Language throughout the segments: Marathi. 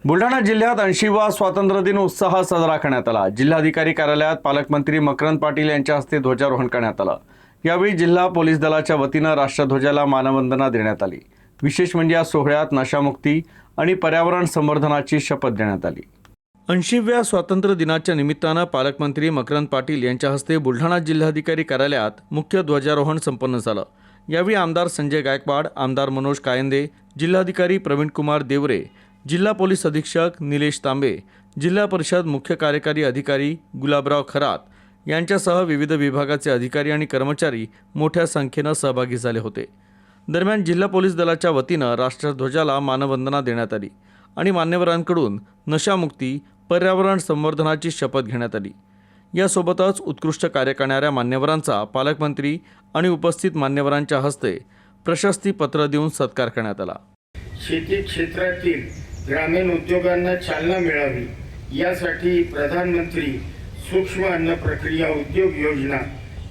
बुलढाणा जिल्ह्यात 80वा स्वातंत्र्य दिन उत्साहात साजरा करण्यात आला। जिल्हाधिकारी कार्यालयात पालकमंत्री मकरंद पाटील यांच्या हस्ते ध्वजारोहण करण्यात आलं। यावेळी जिल्हा पोलीस दलाच्या वतीनं राष्ट्रध्वजाला मानवंदना देण्यात आली। विशेष म्हणजे या सोहळ्यात नशामुक्ती आणि पर्यावरण संवर्धनाची शपथ देण्यात आली। 80व्या स्वातंत्र्य दिनाच्या निमित्तानं पालकमंत्री मकरंद पाटील यांच्या हस्ते बुलढाणा जिल्हाधिकारी कार्यालयात मुख्य ध्वजारोहण संपन्न झालं। यावेळी आमदार संजय गायकवाड, आमदार मनोज कायंदे, जिल्हाधिकारी प्रवीणकुमार देवरे, जिल्हा पोलीस अधीक्षक निलेश तांबे, जिल्हा परिषद मुख्य कार्यकारी अधिकारी गुलाबराव खरात यांच्यासह विविध विभागाचे अधिकारी आणि कर्मचारी मोठ्या संख्येनं सहभागी झाले होते। दरम्यान जिल्हा पोलीस दलाच्या वतीनं राष्ट्रध्वजाला मानवंदना देण्यात आली आणि मान्यवरांकडून नशामुक्ती, पर्यावरण संवर्धनाची शपथ घेण्यात आली। यासोबतच उत्कृष्ट कार्य करणाऱ्या मान्यवरांचा पालकमंत्री आणि उपस्थित मान्यवरांच्या हस्ते प्रशस्ती पत्र देऊन सत्कार करण्यात आला। शेती क्षेत्रातील ग्रामीण उद्योगांना चालना मिळावी यासाठी प्रधानमंत्री सूक्ष्म अन्न प्रक्रिया उद्योग योजना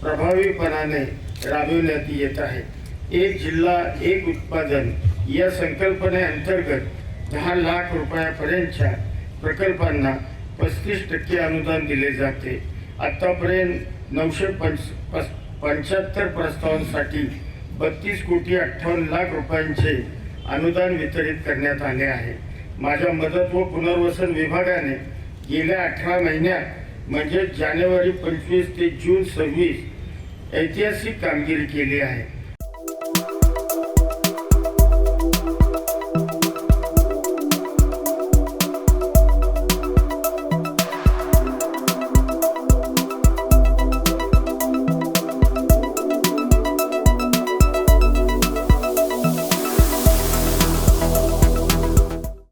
प्रभावीपणाने राबविण्यात येत आहे। एक जिल्हा एक उत्पादन या संकल्पनेअंतर्गत 10 लाख रुपयापर्यंतच्या प्रकल्पांना 35% अनुदान दिले जाते। आतापर्यंत 975 प्रस्तावांसाठी 32,58,00,000 रुपयांचे अनुदान वितरित करण्यात आले आहे। माझ्या मदत व पुनर्वसन विभागाने गेल्या 18 महिन्यात म्हणजे जानेवारी 25 ते जून 26 ऐतिहासिक कामगिरी केली आहे।